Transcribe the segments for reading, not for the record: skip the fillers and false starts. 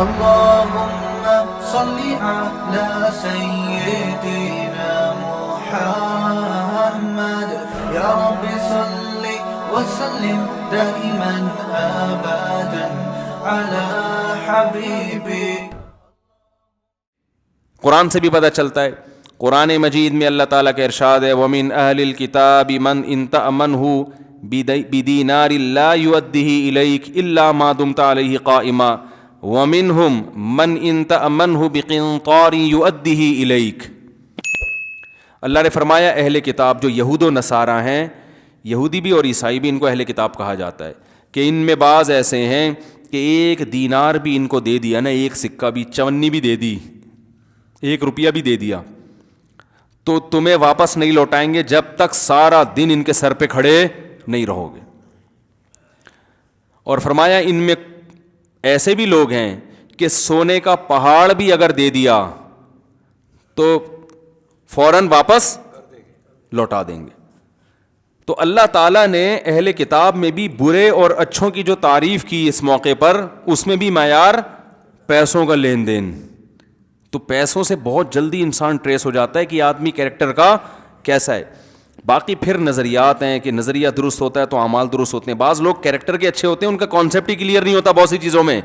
اللهم صل على سيدنا محمد يا رب صل وسلم دائما ابدا على حبيبي. قرآن سے بھی پتہ چلتا ہے. قرآن مجید میں اللہ تعالیٰ کا ارشاد ہے وَمِنْ أَهْلِ الْكِتَابِ مَنْ إِنْ تَأْمَنْهُ بِدِينَارٍ لَا يُؤَدِّهِ إِلَيْكَ إِلَّا مَا دُمْتَ عَلَيْهِ قَائِمًا وَمِنْهُمْ مَنْ إِنْ تَأْمَنْهُ بِقِنْطَارٍ يُؤَدِّهِ إِلَيْكَ. اللہ نے فرمایا اہل کتاب جو یہود و نصارہ ہیں, یہودی بھی اور عیسائی بھی ان کو اہل کتاب کہا جاتا ہے, کہ ان میں بعض ایسے ہیں کہ ایک دینار بھی ان کو دے دیا نا, ایک سکہ بھی, چونی بھی دے دی, ایک روپیہ بھی دے دیا, تو تمہیں واپس نہیں لوٹائیں گے جب تک سارا دن ان کے سر پہ کھڑے نہیں رہو گے. اور فرمایا ان میں ایسے بھی لوگ ہیں کہ سونے کا پہاڑ بھی اگر دے دیا تو فوراً واپس لوٹا دیں گے. تو اللہ تعالیٰ نے اہل کتاب میں بھی برے اور اچھوں کی جو تعریف کی اس موقع پر, اس میں بھی معیار پیسوں کا لین دین. تو پیسوں سے بہت جلدی انسان ٹریس ہو جاتا ہے کہ آدمی کیریکٹر کا کیسا ہے. باقی پھر نظریات ہیں کہ نظریہ درست ہوتا ہے تو اعمال درست ہوتے ہیں. بعض لوگ کیریکٹر کے اچھے ہوتے ہیں, ان کا کانسیپٹ ہی کلیئر نہیں ہوتا بہت سی چیزوں میں,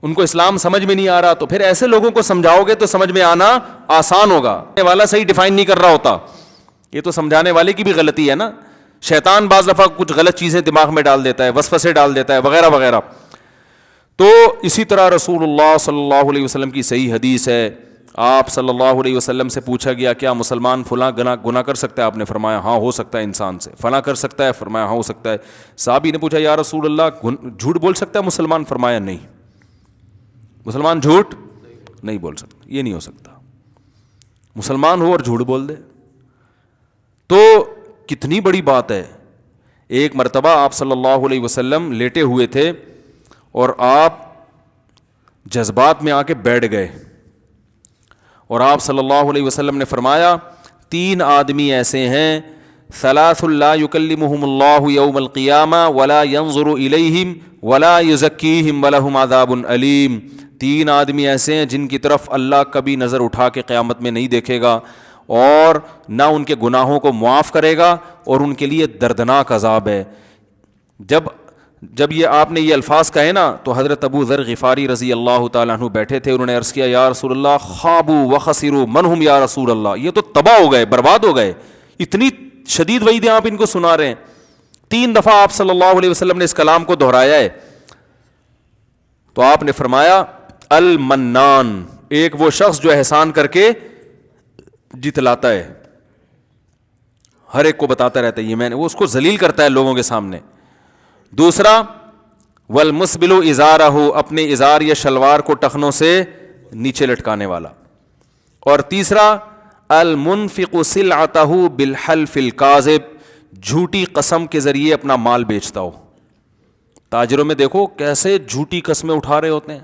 ان کو اسلام سمجھ میں نہیں آ رہا, تو پھر ایسے لوگوں کو سمجھاؤ گے تو سمجھ میں آنا آسان ہوگا. والا صحیح ڈیفائن نہیں کر رہا ہوتا, یہ تو سمجھانے والے کی بھی غلطی ہے نا. شیطان بعض دفعہ کچھ غلط چیزیں دماغ میں ڈال دیتا ہے, وسوسے ڈال دیتا ہے وغیرہ وغیرہ. تو اسی طرح رسول اللہ صلی اللہ علیہ وسلم کی صحیح حدیث ہے, آپ صلی اللہ علیہ وسلم سے پوچھا گیا کیا مسلمان فلاں گناہ کر سکتا ہے؟ آپ نے فرمایا ہاں ہو سکتا ہے انسان سے. فلاں کر سکتا ہے؟ فرمایا ہاں ہو سکتا ہے. صحابی نے پوچھا یا رسول اللہ جھوٹ بول سکتا ہے مسلمان؟ فرمایا نہیں, مسلمان جھوٹ نہیں بول سکتا, یہ نہیں ہو سکتا. مسلمان ہو اور جھوٹ بول دے تو کتنی بڑی بات ہے. ایک مرتبہ آپ صلی اللہ علیہ وسلم لیٹے ہوئے تھے اور آپ جذبات میں آ کے بیٹھ گئے, اور آپ صلی اللہ علیہ وسلم نے فرمایا 3 آدمی ایسے ہیں ثلاث لا یکلمہم اللہ یوم القیامہ ولا ینظر الیہم ولا یزکیہم ولہم عذاب علیم. 3 آدمی ایسے ہیں جن کی طرف اللہ کبھی نظر اٹھا کے قیامت میں نہیں دیکھے گا اور نہ ان کے گناہوں کو معاف کرے گا اور ان کے لیے دردناک عذاب ہے. جب یہ آپ نے یہ الفاظ کہے نا تو حضرت ابو ذر غفاری رضی اللہ تعالیٰ عنہ بیٹھے تھے, انہوں نے عرض کیا یا رسول اللہ خابوا وخسروا من ہم یا رسول اللہ, یہ تو تباہ ہو گئے, برباد ہو گئے. اتنی شدید وعیدیں آپ ان کو سنا رہے ہیں. 3 دفعہ آپ صلی اللہ علیہ وسلم نے اس کلام کو دہرایا ہے. تو آپ نے فرمایا المنان, ایک وہ شخص جو احسان کر کے جتلاتا ہے, ہر ایک کو بتاتا رہتا ہے یہ میں نے, وہ اس کو ذلیل کرتا ہے لوگوں کے سامنے. دوسرا والمسبل ازارہ, اپنے ازار یا شلوار کو ٹخنوں سے نیچے لٹکانے والا. اور تیسرا المنفق سلعتہ بالحلف الکاذب, جھوٹی قسم کے ذریعے اپنا مال بیچتا ہو. تاجروں میں دیکھو کیسے جھوٹی قسمیں اٹھا رہے ہوتے ہیں.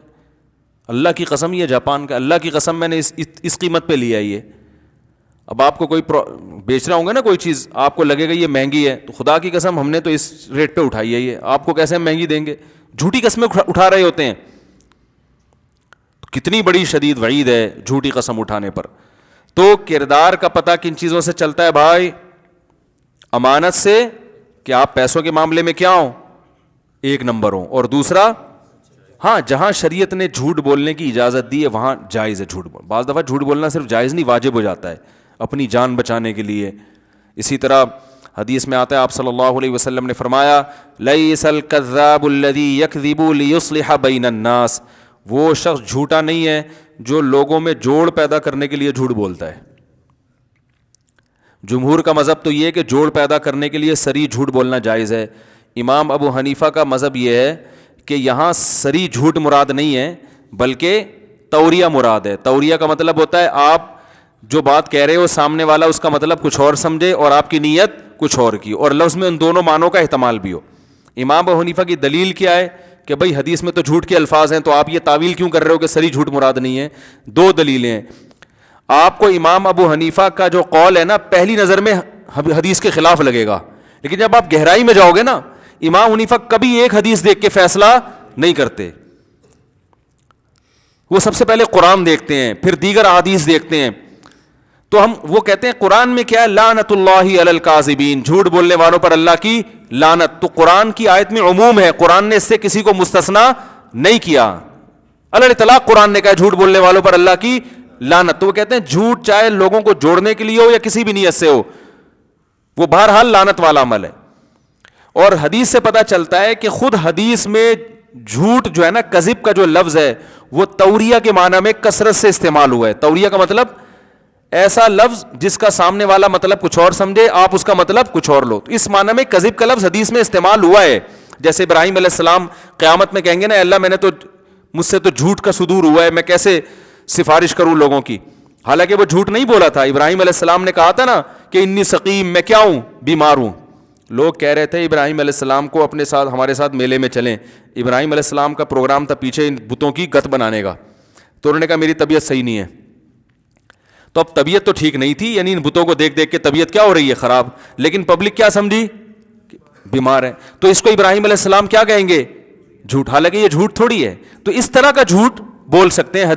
اللہ کی قسم, یہ جاپان کا, اللہ کی قسم میں نے اس قیمت پہ لیا یہ. اب آپ کو کوئی بیچ رہا ہوں گا نا کوئی چیز, آپ کو لگے گا یہ مہنگی ہے, تو خدا کی قسم ہم نے تو اس ریٹ پہ اٹھائی ہے, یہ آپ کو کیسے مہنگی دیں گے؟ جھوٹی قسمیں اٹھا رہے ہوتے ہیں. کتنی بڑی شدید وعید ہے جھوٹی قسم اٹھانے پر. تو کردار کا پتہ کن چیزوں سے چلتا ہے بھائی؟ امانت سے, کہ آپ پیسوں کے معاملے میں کیا ہوں, 1 نمبر ہوں. اور دوسرا ہاں جہاں شریعت نے جھوٹ بولنے کی اجازت دی ہے وہاں جائز ہے جھوٹ بولنا. بعض دفعہ جھوٹ بولنا صرف جائز نہیں واجب ہو جاتا ہے اپنی جان بچانے کے لیے. اسی طرح حدیث میں آتا ہے آپ صلی اللہ علیہ وسلم نے فرمایا لیس الکذاب الذی یکذب لیصلح بین الناس, وہ شخص جھوٹا نہیں ہے جو لوگوں میں جوڑ پیدا کرنے کے لیے جھوٹ بولتا ہے. جمہور کا مذہب تو یہ ہے کہ جوڑ پیدا کرنے کے لیے صریح جھوٹ بولنا جائز ہے. امام ابو حنیفہ کا مذہب یہ ہے کہ یہاں صریح جھوٹ مراد نہیں ہے بلکہ توریہ مراد ہے. توریہ کا مطلب ہوتا ہے آپ جو بات کہہ رہے ہو سامنے والا اس کا مطلب کچھ اور سمجھے اور آپ کی نیت کچھ اور کی, اور لفظ میں ان دونوں معنوں کا احتمال بھی ہو. امام ابو حنیفہ کی دلیل کیا ہے کہ بھائی حدیث میں تو جھوٹ کے الفاظ ہیں, تو آپ یہ تعویل کیوں کر رہے ہو کہ صریح جھوٹ مراد نہیں ہے؟ 2 دلیلیں ہیں. آپ کو امام ابو حنیفہ کا جو قول ہے نا پہلی نظر میں حدیث کے خلاف لگے گا, لیکن جب آپ گہرائی میں جاؤ گے نا امام حنیفہ کبھی ایک حدیث دیکھ کے فیصلہ نہیں کرتے. وہ سب سے پہلے قرآن دیکھتے ہیں، پھر دیگر احادیث دیکھتے ہیں. تو ہم وہ کہتے ہیں قرآن میں کیا ہے، لعنت اللہ علی الکاذبین، جھوٹ بولنے والوں پر اللہ کی لعنت. تو قرآن کی آیت میں عموم ہے، قرآن نے اس سے کسی کو مستثنا نہیں کیا. علی اطلاق قرآن نے کہا جھوٹ بولنے والوں پر اللہ کی لعنت. تو وہ کہتے ہیں جھوٹ چاہے لوگوں کو جوڑنے کے لیے ہو یا کسی بھی نیت سے ہو، وہ بہرحال لعنت والا عمل ہے. اور حدیث سے پتہ چلتا ہے کہ خود حدیث میں جھوٹ جو ہے نا، کذب کا جو لفظ ہے وہ توریہ کے معنی میں کثرت سے استعمال ہوا ہے. توریہ کا مطلب ایسا لفظ جس کا سامنے والا مطلب کچھ اور سمجھے، آپ اس کا مطلب کچھ اور لو. تو اس معنی میں کذب کا لفظ حدیث میں استعمال ہوا ہے. جیسے ابراہیم علیہ السلام قیامت میں کہیں گے نا، اللہ میں نے تو مجھ سے تو جھوٹ کا صدور ہوا ہے، میں کیسے سفارش کروں لوگوں کی. حالانکہ وہ جھوٹ نہیں بولا تھا. ابراہیم علیہ السلام نے کہا تھا نا کہ انی سقیم، میں کیا ہوں، بیمار ہوں. لوگ کہہ رہے تھے ابراہیم علیہ السلام کو اپنے ساتھ، ہمارے ساتھ میلے میں چلیں. ابراہیم علیہ السلام کا پروگرام تھا پیچھے ان بتوں کی گت بنانے کا. تو انہوں نے کہا میری طبیعت صحیح نہیں ہے. تو اب طبیعت تو ٹھیک نہیں تھی، یعنی ان بتوں کو دیکھ دیکھ کے طبیعت کیا ہو رہی ہے، خراب. لیکن پبلک کیا سمجھی، بیمار ہے. تو اس کو ابراہیم علیہ السلام کیا کہیں گے، جھوٹ. حالانکہ یہ جھوٹ تھوڑی ہے. تو اس طرح کا جھوٹ بول سکتے ہیں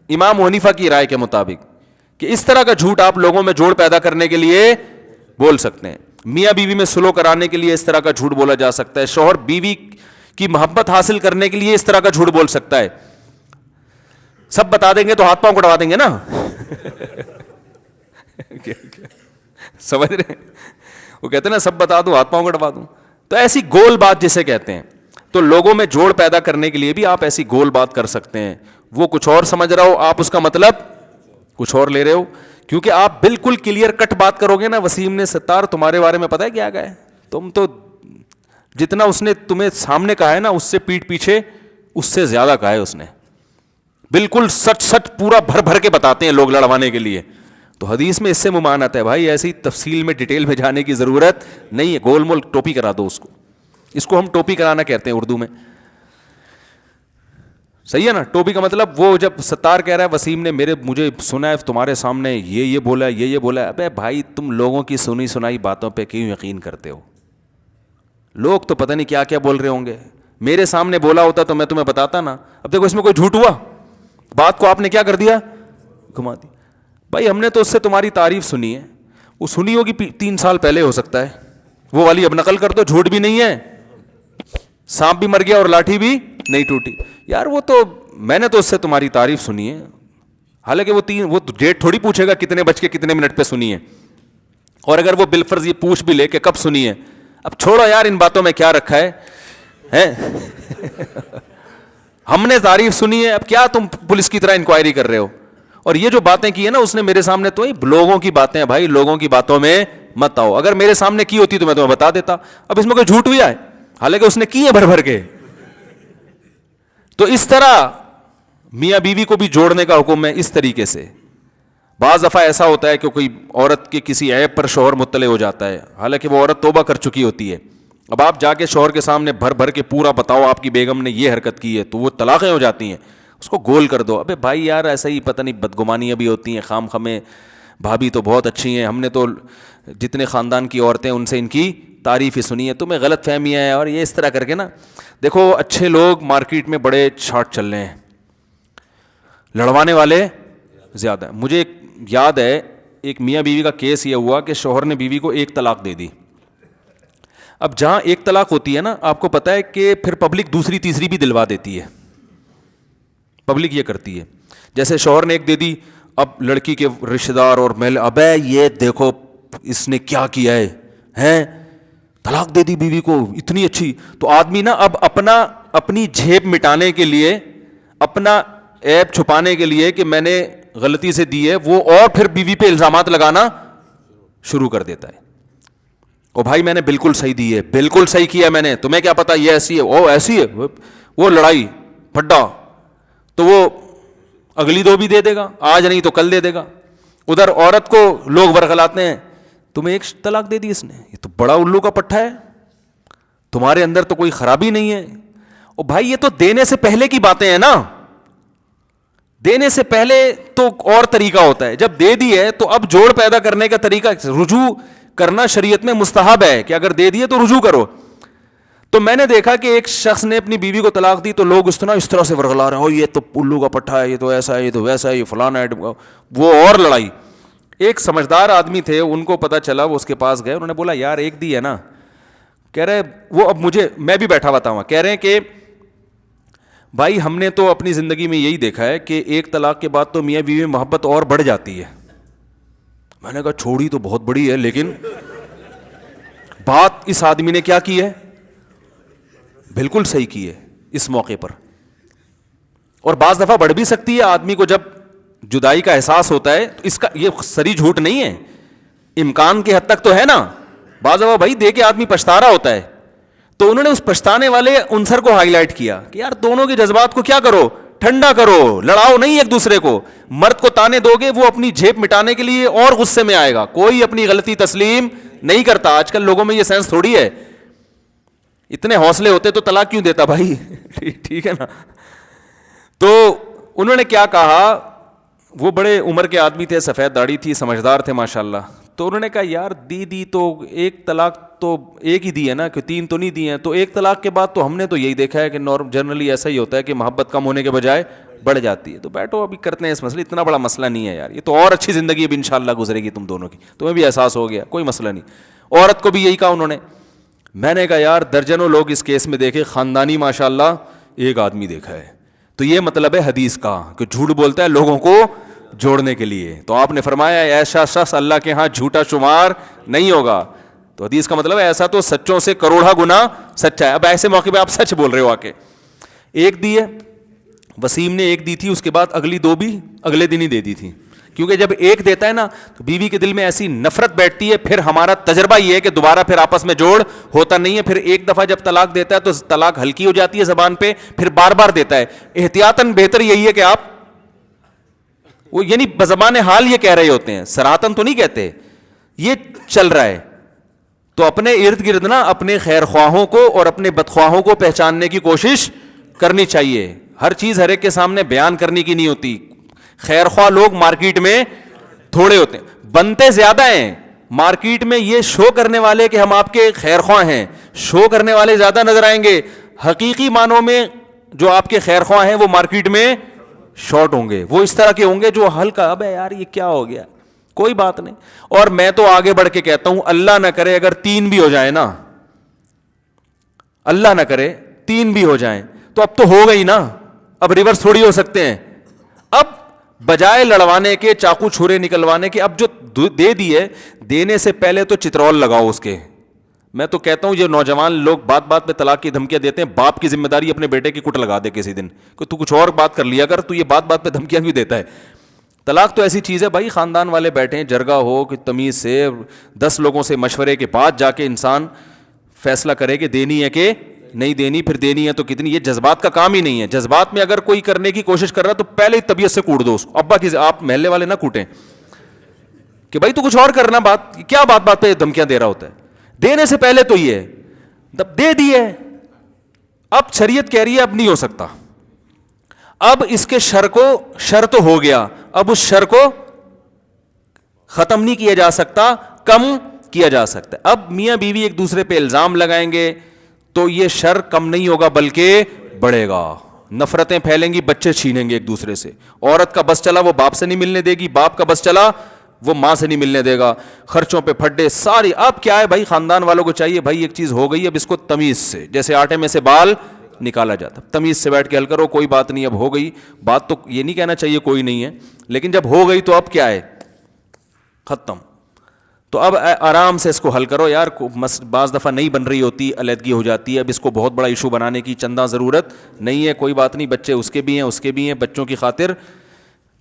امام حنیفہ کی رائے کے مطابق، کہ اس طرح کا جھوٹ آپ لوگوں میں جوڑ پیدا کرنے کے لیے بول سکتے ہیں. میاں بیوی میں سلو کرانے کے لیے اس طرح کا جھوٹ بولا جا سکتا ہے. شوہر بیوی کی محبت حاصل کرنے کے لیے اس طرح کا جھوٹ بول سکتا ہے. سب بتا دیں گے تو ہاتھ پاؤں کٹوا دیں گے نا. سمجھ رہے ہیں؟ وہ کہتے ہیں نا سب بتا دو ہاتھ پاؤں کٹوا دوں. تو ایسی گول بات جسے کہتے ہیں. تو لوگوں میں جوڑ پیدا کرنے کے لیے بھی آپ ایسی گول بات کر سکتے ہیں. وہ کچھ اور سمجھ رہا ہو، آپ اس کا مطلب کچھ اور لے رہے ہو. کیونکہ آپ بالکل کلیئر کٹ بات کرو گے نا، وسیم نے ستار تمہارے بارے میں پتہ ہے کیا کہا ہے، تم تو جتنا اس نے تمہیں سامنے کہا ہے نا، اس سے پیٹھ پیچھے اس سے زیادہ کہا ہے اس نے. بالکل سچ سچ پورا بھر بھر کے بتاتے ہیں لوگ لڑوانے کے لیے. تو حدیث میں اس سے ممانعت ہے بھائی. ایسی تفصیل میں ڈیٹیل میں جانے کی ضرورت نہیں ہے. گول مول ٹوپی کرا دو اس کو. اس کو ہم ٹوپی کرانا کہتے ہیں اردو میں. صحیح ہے نا. ٹوپی کا مطلب وہ جب ستار کہہ رہا ہے وسیم نے مجھے سنا ہے تمہارے سامنے یہ بولا ہے، یہ بولا ہے. ابے بھائی تم لوگوں کی سنی سنائی باتوں پہ کیوں یقین کرتے ہو؟ لوگ تو پتہ نہیں کیا کیا بول رہے ہوں گے. میرے سامنے بولا ہوتا تو میں تمہیں بتاتا نا. اب دیکھو اس میں کوئی جھوٹ ہوا؟ بات کو آپ نے کیا کر دیا، گھما دی. بھائی ہم نے تو اس سے تمہاری تعریف سنی ہے. وہ سنی ہوگی 3 سال پہلے ہو سکتا ہے، وہ والی اب نقل کر دو. جھوٹ بھی نہیں ہے، سانپ بھی مر گیا اور لاٹھی بھی نہیں ٹوٹی. یار وہ تو میں نے تو اس سے تمہاری تعریف سنی ہے. حالانکہ وہ ڈیٹ تھوڑی پوچھے گا کتنے بج کے کتنے منٹ پہ سنی ہے. اور اگر وہ بالفرض یہ پوچھ بھی لے کہ کب سنی ہے، اب چھوڑو یار ان باتوں میں کیا رکھا ہے. ہم نے تعریف سنی ہے، اب کیا تم پولیس کی طرح انکوائری کر رہے ہو. اور یہ جو باتیں کی ہے نا اس نے میرے سامنے، تو لوگوں کی باتیں ہیں بھائی، لوگوں کی باتوں میں مت آؤ. اگر میرے سامنے کی ہوتی تو میں تمہیں بتا دیتا. اب اس میں کوئی جھوٹ ہوا ہے؟ حالانکہ اس نے کی ہے بھر بھر کے. تو اس طرح میاں بیوی کو بھی جوڑنے کا حکم ہے اس طریقے سے. بعض دفعہ ایسا ہوتا ہے کہ کوئی عورت کے کسی عیب پر شوہر مطلع ہو جاتا ہے، حالانکہ وہ عورت توبہ کر چکی ہوتی ہے. اب آپ جا کے شوہر کے سامنے بھر بھر کے پورا بتاؤ آپ کی بیگم نے یہ حرکت کی ہے، تو وہ طلاقیں ہو جاتی ہیں. اس کو گول کر دو. ابے بھائی یار ایسا ہی پتہ نہیں بدگمانیاں بھی ہوتی ہیں خام خمیں. بھابھی تو بہت اچھی ہیں، ہم نے تو جتنے خاندان کی عورتیں ان سے ان کی تعریف ہی سنی ہے، تمہیں غلط فہمیاں ہیں. اور یہ اس طرح کر کے نا، دیکھو اچھے لوگ مارکیٹ میں بڑے شارٹ چل رہے ہیں، لڑوانے والے زیادہ ہیں. مجھے یاد ہے ایک میاں بیوی کا کیس یہ ہوا کہ شوہر نے بیوی کو 1 طلاق دے دی. اب جہاں 1 طلاق ہوتی ہے نا، آپ کو پتہ ہے کہ پھر پبلک دوسری تیسری بھی دلوا دیتی ہے. پبلک یہ کرتی ہے. جیسے شوہر نے 1 دے دی، اب لڑکی کے رشتہ دار اور محل، ابے یہ دیکھو اس نے کیا کیا ہے، طلاق دے دی بیوی کو اتنی اچھی. تو آدمی نا اب اپنی جھیب مٹانے کے لیے، اپنا عیب چھپانے کے لیے کہ میں نے غلطی سے دی ہے، وہ اور پھر بیوی پہ الزامات لگانا شروع کر دیتا ہے. او بھائی میں نے بالکل صحیح دی ہے، بالکل صحیح کیا میں نے، تمہیں کیا پتا یہ ایسی ہے، وہ ایسی ہے. وہ لڑائی پھڈا تو وہ اگلی 2 بھی دے دے گا، آج نہیں تو کل دے دے گا. ادھر عورت کو لوگ ورغلاتے ہیں، تمہیں 1 طلاق دے دی اس نے، یہ تو بڑا الو کا پٹھا ہے، تمہارے اندر تو کوئی خرابی نہیں ہے. او بھائی یہ تو دینے سے پہلے کی باتیں ہیں نا. دینے سے پہلے تو اور طریقہ ہوتا ہے، جب دے دی ہے تو اب جوڑ پیدا کرنے کا طریقہ رجوع کرنا شریعت میں مستحب ہے کہ اگر دے دیے تو رجوع کرو. تو میں نے دیکھا کہ ایک شخص نے اپنی بیوی کو طلاق دی تو لوگ اس طرح سے ورغلا رہے ہیں, یہ تو الو کا پٹھا ہے, یہ تو ایسا ہے, یہ تو ویسا ہے, یہ فلانا ہے, وہ اور لڑائی. ایک سمجھدار آدمی تھے, ان کو پتہ چلا, وہ اس کے پاس گئے, انہوں نے بولا یار ایک دی ہے نا, کہہ رہے وہ, اب میں بھی بیٹھا ہوا تھا وہاں, کہہ رہے ہیں کہ بھائی ہم نے تو اپنی زندگی میں یہی دیکھا ہے کہ ایک طلاق کے بعد تو میاں بیوی میں محبت اور بڑھ جاتی ہے. میں نے کہا چھوڑی تو بہت بڑی ہے, لیکن بات اس آدمی نے کیا کی ہے, بالکل صحیح کی ہے اس موقع پر. اور بعض دفعہ بڑھ بھی سکتی ہے, آدمی کو جب جدائی کا احساس ہوتا ہے تو اس کا یہ سری جھوٹ نہیں ہے, امکان کے حد تک تو ہے نا. بعض دفعہ بھائی دے کے آدمی پچھتا رہا ہوتا ہے, تو انہوں نے اس پچھتانے والے عنصر کو ہائی لائٹ کیا کہ یار دونوں کے جذبات کو کیا کرو, ٹھنڈا کرو, لڑاؤ نہیں ایک دوسرے کو. مرد کو تانے دو گے وہ اپنی جھیپ مٹانے کے لیے اور غصے میں آئے گا, کوئی اپنی غلطی تسلیم نہیں کرتا. آج کل لوگوں میں یہ سینس تھوڑی ہے, اتنے حوصلے ہوتے تو طلاق کیوں دیتا بھائی, ٹھیک ہے نا. تو انہوں نے کیا کہا, وہ بڑے عمر کے آدمی تھے, سفید داڑھی تھی, سمجھدار تھے ماشاءاللہ. تو انہوں نے کہا یار دی تو ایک طلاق تو ایک ہی دی ہے نا, کہ 3 تو نہیں دی ہیں. تو ایک طلاق کے بعد تو ہم نے تو یہی دیکھا ہے کہ جنرلی ایسا ہی ہوتا ہے کہ محبت کم ہونے کے بجائے بڑھ جاتی ہے. تو بیٹھو ابھی کرتے ہیں اس مسئلے, اتنا بڑا مسئلہ نہیں ہے یار, یہ تو اور اچھی زندگی اب انشاءاللہ گزرے گی تم دونوں کی, تمہیں بھی احساس ہو گیا, کوئی مسئلہ نہیں. عورت کو بھی یہی کہا انہوں نے. میں نے کہا یار درجنوں لوگ اس کیس میں دیکھے, خاندانی ماشاءاللہ ایک آدمی دیکھا ہے. تو یہ مطلب ہے حدیث کا کہ جھوٹ بولتا ہے لوگوں کو جوڑنے کے لیے. تو آپ نے فرمایا ایسا شخص اللہ کے ہاں جھوٹا شمار نہیں ہوگا. تو حدیث کا مطلب ہے ایسا تو سچوں سے کروڑا گنا سچا ہے. اب ایسے موقع پہ آپ سچ بول رہے ہو آ کے. ایک دی ہے, وسیم نے ایک دی تھی, اس کے بعد اگلی 2 بھی اگلے دن ہی دے دی تھی. کیونکہ جب ایک دیتا ہے نا تو بیوی کے دل میں ایسی نفرت بیٹھتی ہے, پھر ہمارا تجربہ یہ ہے کہ دوبارہ پھر آپس میں جوڑ ہوتا نہیں ہے. پھر ایک دفعہ جب طلاق دیتا ہے تو طلاق ہلکی ہو جاتی ہے زبان پہ, پھر بار بار دیتا ہے. احتیاطاً بہتر یہی ہے کہ آپ وہ یعنی بزبان حال یہ کہہ رہے ہوتے ہیں, سراہتاً تو نہیں کہتے, یہ چل رہا ہے. تو اپنے ارد گرد نا اپنے خیر خواہوں کو اور اپنے بدخواہوں کو پہچاننے کی کوشش کرنی چاہیے. ہر چیز ہر ایک کے سامنے بیان کرنے کی نہیں ہوتی. خیر خواہ لوگ مارکیٹ میں تھوڑے ہوتے ہیں, بنتے زیادہ ہیں. مارکیٹ میں یہ شو کرنے والے کہ ہم آپ کے خیر خواہ ہیں, شو کرنے والے زیادہ نظر آئیں گے. حقیقی معنوں میں جو آپ کے خیر خواہ ہیں وہ مارکیٹ میں شارٹ ہوں گے. وہ اس طرح کے ہوں گے جو ہلکا, اب یار یہ کیا ہو گیا, کوئی بات نہیں. اور میں تو آگے بڑھ کے کہتا ہوں اللہ نہ کرے اگر 3 بھی ہو جائیں نا, اللہ نہ کرے 3 بھی ہو جائیں تو اب تو ہو گئی نا, اب ریورس تھوڑی ہو سکتے ہیں. اب بجائے لڑوانے کے, چاقو چھرے نکلوانے کے, اب جو دے دی ہے دینے سے پہلے تو چترول لگاؤ اس کے. میں تو کہتا ہوں یہ نوجوان لوگ بات بات پہ طلاق کی دھمکیاں دیتے ہیں, باپ کی ذمہ داری اپنے بیٹے کی کٹ لگا دے کسی دن کہ تو کچھ اور بات کر لیا کر, تو یہ بات بات پہ دھمکیاں کیوں دیتا ہے. طلاق تو ایسی چیز ہے بھائی, خاندان والے بیٹھے ہیں, جرگہ ہو کہ تمیز سے 10 لوگوں سے مشورے کے بعد جا کے انسان فیصلہ کرے کہ دینی ہے کہ نہیں دینی, پھر دینی ہے تو کتنی. یہ جذبات کا کام ہی نہیں ہے. جذبات میں اگر کوئی کرنے کی کوشش کر رہا ہے تو پہلے ہی طبیعت سے کوٹ دو اس کو. ابا کی آپ محلے والے نہ کوٹیں کہ بھائی تو کچھ اور کرنا, بات کیا بات بات پہ دھمکیاں دے رہا ہوتا ہے. دینے سے پہلے تو یہ دے دی ہے, اب شریعت کہہ رہی ہے اب نہیں ہو سکتا, اب اس کے شر تو ہو گیا, اب اس شر کو ختم نہیں کیا جا سکتا, کم کیا جا سکتا. اب میاں بیوی ایک دوسرے پہ الزام لگائیں گے تو یہ شر کم نہیں ہوگا بلکہ بڑھے گا. نفرتیں پھیلیں گی, بچے چھینیں گے ایک دوسرے سے. عورت کا بس چلا وہ باپ سے نہیں ملنے دے گی, باپ کا بس چلا وہ ماں سے نہیں ملنے دے گا. خرچوں پہ پھڈے ساری. اب کیا ہے بھائی, خاندان والوں کو چاہیے بھائی ایک چیز ہو گئی, اب اس کو تمیز سے, جیسے آٹے میں سے بال نکالا جاتا, تمیز سے بیٹھ کے حل کرو, کوئی بات نہیں اب ہو گئی. بات تو یہ نہیں کہنا چاہیے کوئی نہیں ہے, لیکن جب ہو گئی تو اب کیا ہے, ختم. تو اب آرام سے اس کو حل کرو یار. بعض دفعہ نہیں بن رہی ہوتی, علیحدگی ہو جاتی ہے, اب اس کو بہت بڑا ایشو بنانے کی چندہ ضرورت نہیں ہے. کوئی بات نہیں, بچے اس کے بھی ہیں, اس کے بھی ہیں. بچوں کی خاطر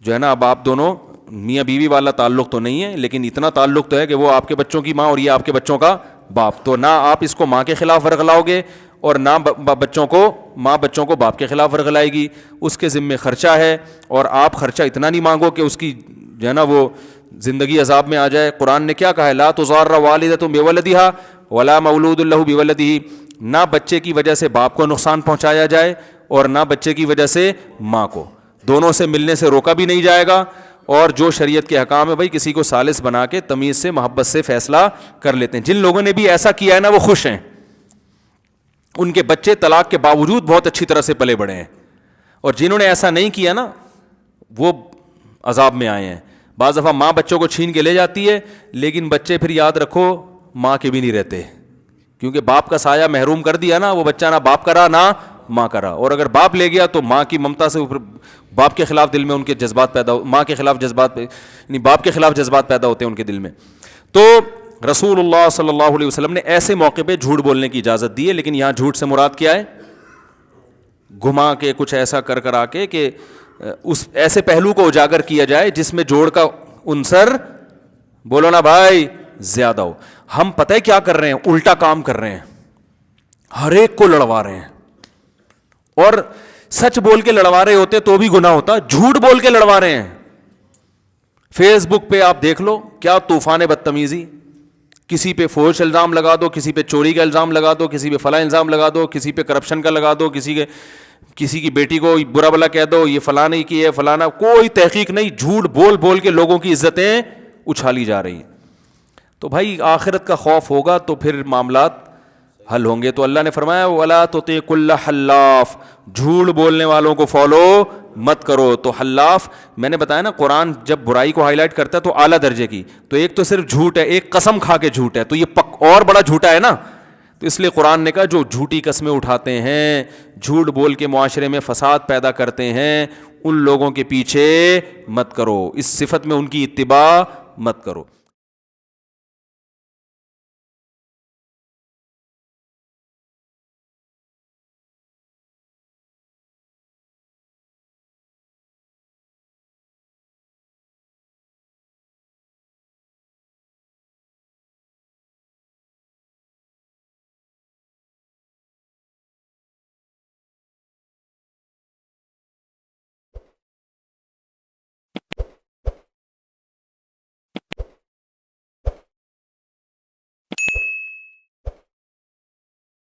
جو ہے نا, اب آپ دونوں میاں بیوی والا تعلق تو نہیں ہے, لیکن اتنا تعلق تو ہے کہ وہ آپ کے بچوں کی ماں اور یہ آپ کے بچوں کا باپ. تو نہ آپ اس کو ماں کے خلاف ورغلاؤ گے اور نہ ماں بچوں کو باپ کے خلاف ورغلائے گی. اس کے ذمے خرچہ ہے, اور آپ خرچہ اتنا نہیں مانگو کہ اس کی جو ہے نا وہ زندگی عذاب میں آ جائے. قرآن نے کیا کہا ہے, لا تضار والدۃ بولدها ولا مولود له بولده. نہ بچے کی وجہ سے باپ کو نقصان پہنچایا جائے اور نہ بچے کی وجہ سے ماں کو. دونوں سے ملنے سے روکا بھی نہیں جائے گا. اور جو شریعت کے احکام ہے بھائی, کسی کو ثالث بنا کے تمیز سے محبت سے فیصلہ کر لیتے ہیں. جن لوگوں نے بھی ایسا کیا ہے نا وہ خوش ہیں, ان کے بچے طلاق کے باوجود بہت اچھی طرح سے پلے بڑے ہیں, اور جنہوں نے ایسا نہیں کیا نا وہ عذاب میں آئے ہیں. بعض دفعہ ماں بچوں کو چھین کے لے جاتی ہے, لیکن بچے پھر یاد رکھو ماں کے بھی نہیں رہتے, کیونکہ باپ کا سایہ محروم کر دیا نا, وہ بچہ نہ باپ کا رہا نہ ماں کا رہا. اور اگر باپ لے گیا تو ماں کی ممتا سے اوپر باپ کے خلاف دل میں ان کے جذبات پیدا ماں کے خلاف جذبات یعنی باپ کے خلاف جذبات پیدا ہوتے ہیں ان کے دل میں. تو رسول اللہ صلی اللہ علیہ وسلم نے ایسے موقع پہ جھوٹ بولنے کی اجازت دی ہے, لیکن یہاں جھوٹ سے مراد کیا ہے؟ گھما کے کچھ ایسا کر آ کے کہ اس ایسے پہلو کو اجاگر کیا جائے جس میں جوڑ کا عنصر, بولو نا بھائی, زیادہ ہو. ہم پتہ ہے کیا کر رہے ہیں؟ الٹا کام کر رہے ہیں, ہر ایک کو لڑوا رہے ہیں. اور سچ بول کے لڑوا رہے ہوتے تو بھی گناہ ہوتا, جھوٹ بول کے لڑوا رہے ہیں. فیس بک پہ آپ دیکھ لو کیا طوفان بدتمیزی, کسی پہ فحش الزام لگا دو, کسی پہ چوری کا الزام لگا دو, کسی پہ فلاں الزام لگا دو, کسی پہ کرپشن کا لگا دو, کسی کی بیٹی کو برا بلا کہہ دو, یہ فلاں نہیں کی ہے فلانا, کوئی تحقیق نہیں, جھوٹ بول بول کے لوگوں کی عزتیں اچھالی جا رہی ہیں. تو بھائی آخرت کا خوف ہوگا تو پھر معاملات حل ہوں گے. تو اللہ نے فرمایا وَلَا تُطِعْ كُلَّ حَلَّافٍ, جھوٹ بولنے والوں کو فالو مت کرو. تو حلاف میں نے بتایا نا, قرآن جب برائی کو ہائی لائٹ کرتا ہے تو اعلیٰ درجے کی, تو ایک تو صرف جھوٹ ہے, ایک قسم کھا کے جھوٹ ہے, تو یہ اور بڑا جھوٹا ہے نا. تو اس لیے قرآن نے کہا جو جھوٹی قسمیں اٹھاتے ہیں, جھوٹ بول کے معاشرے میں فساد پیدا کرتے ہیں, ان لوگوں کے پیچھے مت کرو, اس صفت میں ان کی اتباع مت کرو.